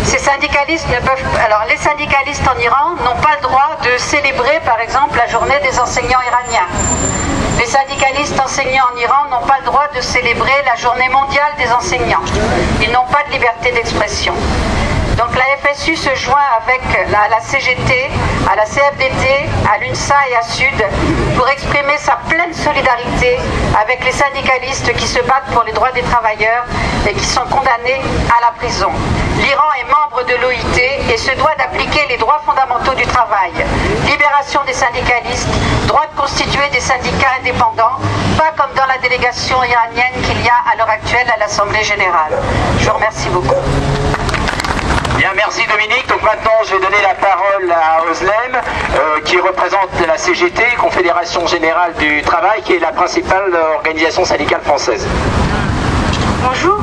Ces syndicalistes ne peuvent... Alors, les syndicalistes en Iran n'ont pas le droit de célébrer, par exemple, la journée des enseignants iraniens. Les syndicalistes enseignants en Iran n'ont pas le droit de célébrer la journée mondiale des enseignants. Ils n'ont pas de liberté d'expression. Donc la FSU se joint avec la CGT, à la CFDT, à l'UNSA et à Sud pour exprimer sa pleine solidarité avec les syndicalistes qui se battent pour les droits des travailleurs et qui sont condamnés à la prison. L'Iran est membre de l'OIT et se doit d'appliquer les droits fondamentaux du travail. Libération des syndicalistes, droit de constituer des syndicats indépendants, pas comme dans la délégation iranienne qu'il y a à l'heure actuelle à l'Assemblée générale. Je vous remercie beaucoup. Bien, merci Dominique. Donc maintenant, je vais donner la parole à Özlem, qui représente la CGT, Confédération Générale du Travail, qui est la principale organisation syndicale française. Bonjour.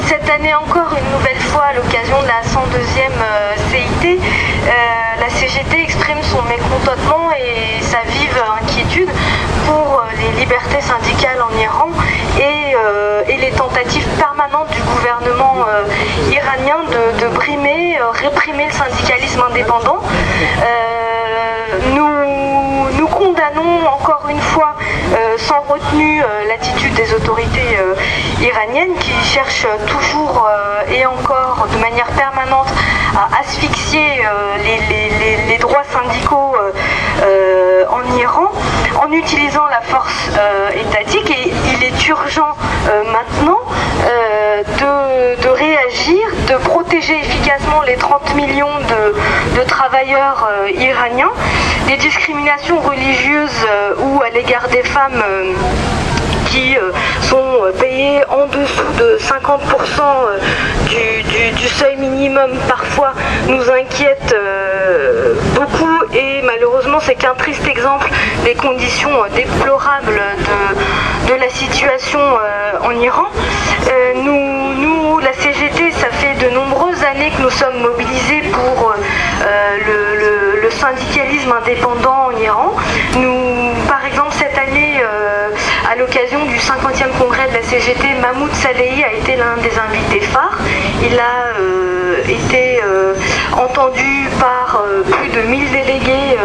Cette année encore, une nouvelle fois, à l'occasion de la 102e CIT, la CGT exprime son mécontentement et sa vive inquiétude pour les libertés syndicales en Iran et les tentatives permanentes du gouvernement iranien de réprimer le syndicalisme indépendant. Nous condamnons encore une fois sans retenue l'attitude des autorités iraniennes qui cherchent toujours et encore de manière permanente à asphyxier les droits syndicaux en Iran en utilisant la force étatique, et il est urgent maintenant de réagir, de protéger efficacement les 30 millions de travailleurs iraniens. Les discriminations religieuses ou à l'égard des femmes qui sont payées en dessous de 50% du seuil minimum parfois nous inquiètent beaucoup, et malheureusement c'est qu'un triste exemple des conditions déplorables de la situation en Iran. Nous, la CGT, ça fait de nombreuses années que nous sommes mobilisés pour le syndicalisme indépendant en Iran. Nous, par exemple, cette année, à l'occasion du 50e congrès de la CGT, Mahmoud Salehi a été l'un des invités phares. Il a été entendu par plus de 1000 délégués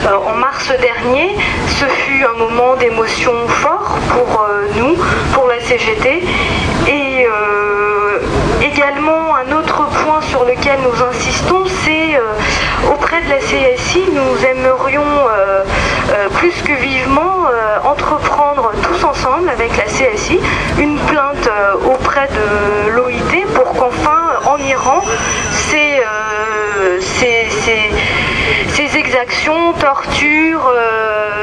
en mars dernier. Ce fut un moment d'émotion fort pour nous, pour la CGT. Et également, un autre point sur lequel nous insistons, c'est auprès de la CSI, nous aimerions plus que vivement entreprendre tous ensemble avec la CSI une plainte auprès de l'OIT pour qu'enfin en Iran ces exactions, tortures,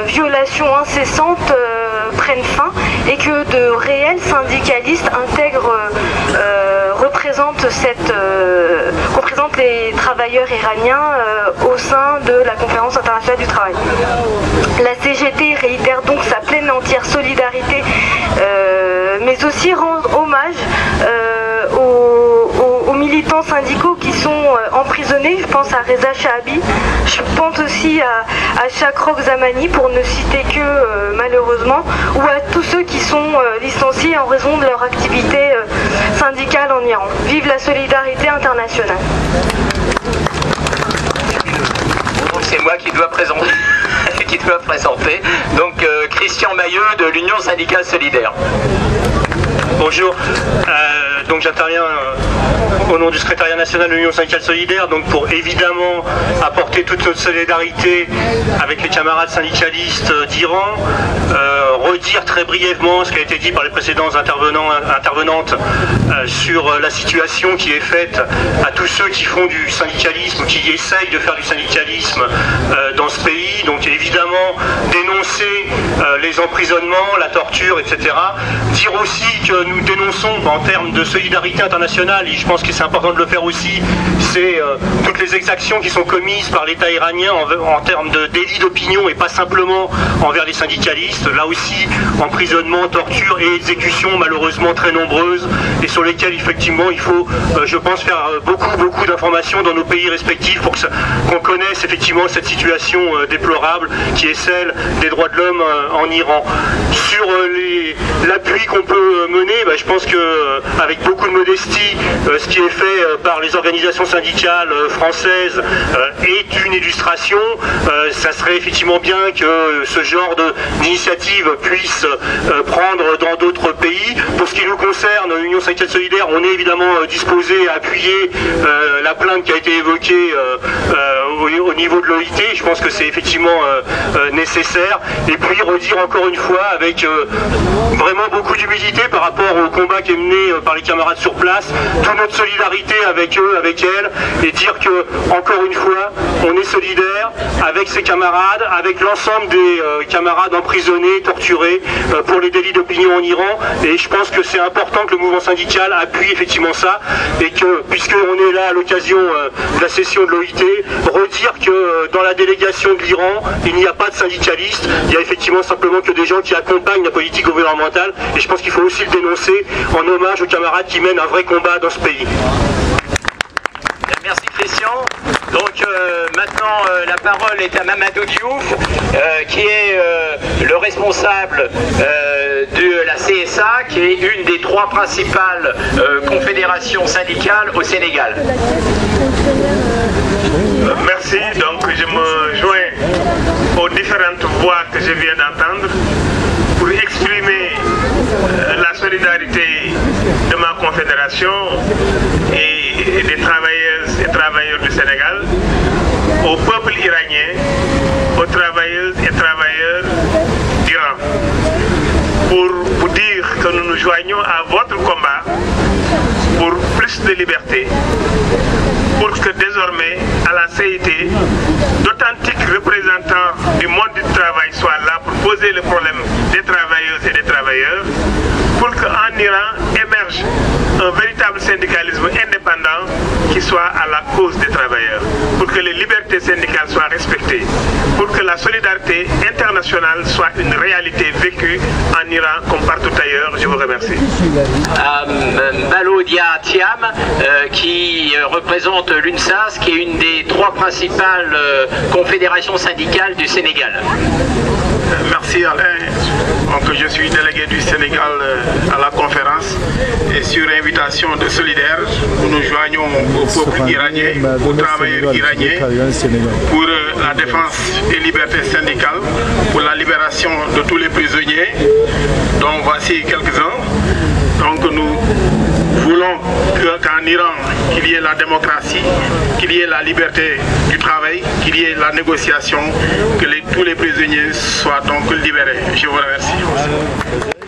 violations incessantes prennent fin, et que de réels syndicalistes intègrent, représentent les travailleurs iraniens au sein de la Conférence internationale du travail. La CGT réitère donc sa pleine et entière solidarité, mais aussi rend hommage aux militants syndicaux qui sont emprisonnés. Je pense à Reza Shahabi, je pense aussi à Chakrok Zamani, pour ne citer que malheureusement, ou à tous ceux qui sont licenciés en raison de leur activité syndicale en Iran. Vive la solidarité internationale. C'est moi qui dois présenter. Donc Christian Mailleux de l'Union syndicale solidaire. Bonjour, donc j'interviens au nom du secrétariat national de l'Union syndicale solidaire, donc pour évidemment apporter toute notre solidarité avec les camarades syndicalistes d'Iran, redire très brièvement ce qui a été dit par les précédentes intervenantes sur la situation qui est faite à tous ceux qui font du syndicalisme ou qui essayent de faire du syndicalisme dans ce pays. Donc évidemment dénoncer les emprisonnements, la torture, etc. Dire aussi que nous dénonçons en termes de solidarité internationale, et je pense que c'est important de le faire aussi, c'est toutes les exactions qui sont commises par l'État iranien en termes de délit d'opinion, et pas simplement envers les syndicalistes. Là aussi, emprisonnement, torture et exécutions malheureusement très nombreuses, et sur lesquelles effectivement il faut, je pense, faire beaucoup d'informations dans nos pays respectifs pour qu'on connaisse effectivement cette situation déplorable qui est celle des droits de l'homme en en Iran. Sur l'appui qu'on peut mener, je pense qu'avec beaucoup de modestie, ce qui est fait par les organisations syndicales françaises est une illustration. Ça serait effectivement bien que ce genre d'initiative puisse prendre dans d'autres pays. Pour ce qui nous concerne, l'Union syndicale solidaire, on est évidemment disposé à appuyer la plainte qui a été évoquée au niveau de l'OIT. Je pense que c'est effectivement nécessaire. Et puis redire encore une fois avec vraiment beaucoup d'humilité par rapport au combat qui est mené par les camarades sur place, toute notre solidarité avec eux, avec elles, et dire que, encore une fois, on est solidaire avec ces camarades, avec l'ensemble des camarades emprisonnés, torturés pour les délits d'opinion en Iran. Et je pense que c'est important que le mouvement syndical appuie effectivement ça, et que, puisqu'on est là à l'occasion de la session de l'OIT, redire que dans la délégation de l'Iran, il n'y a pas de syndicalistes, il y a effectivement simplement que des gens qui accompagnent la politique gouvernementale, et je pense qu'il faut aussi le dénoncer en hommage aux camarades qui mènent un vrai combat dans ce pays. Merci Christian. Donc maintenant la parole est à Mamadou Diouf qui est le responsable de la CSA, qui est une des 3 principales confédérations syndicales au Sénégal. Merci, donc je me joins aux différentes voix que je viens d'entendre pour exprimer la solidarité de ma confédération et des travailleuses et travailleurs du Sénégal au peuple iranien, aux travailleuses et travailleurs d'Iran, pour vous dire que nous nous joignons à votre combat pour plus de liberté, pour que désormais à la CIT, d'authentiques représentants du monde du travail soient là pour poser le problème des travailleuses et des travailleurs, pour qu'en Iran émerge un véritable syndicalisme indépendant qui soit à la cause des travailleurs, pour que les libertés syndicales soient respectées, pour que la solidarité internationale soit une réalité vécue en Iran comme partout ailleurs. Je vous remercie. Balodia Thiam, qui représente l'UNSAS, qui est une des 3 principales confédérations syndicales du Sénégal. Merci Alain. Donc, je suis délégué du Sénégal à la conférence, et sur invitation de Solidaires, nous nous joignons au peuple iranien, aux travailleurs iraniens, pour la défense des libertés syndicales, pour la libération de tous les prisonniers, dont voici quelques-uns. Donc nous voulons qu'en Iran, qu'il y ait la démocratie, qu'il y ait la liberté du travail, qu'il y ait la négociation, que tous les prisonniers soient donc libérés. Je vous remercie.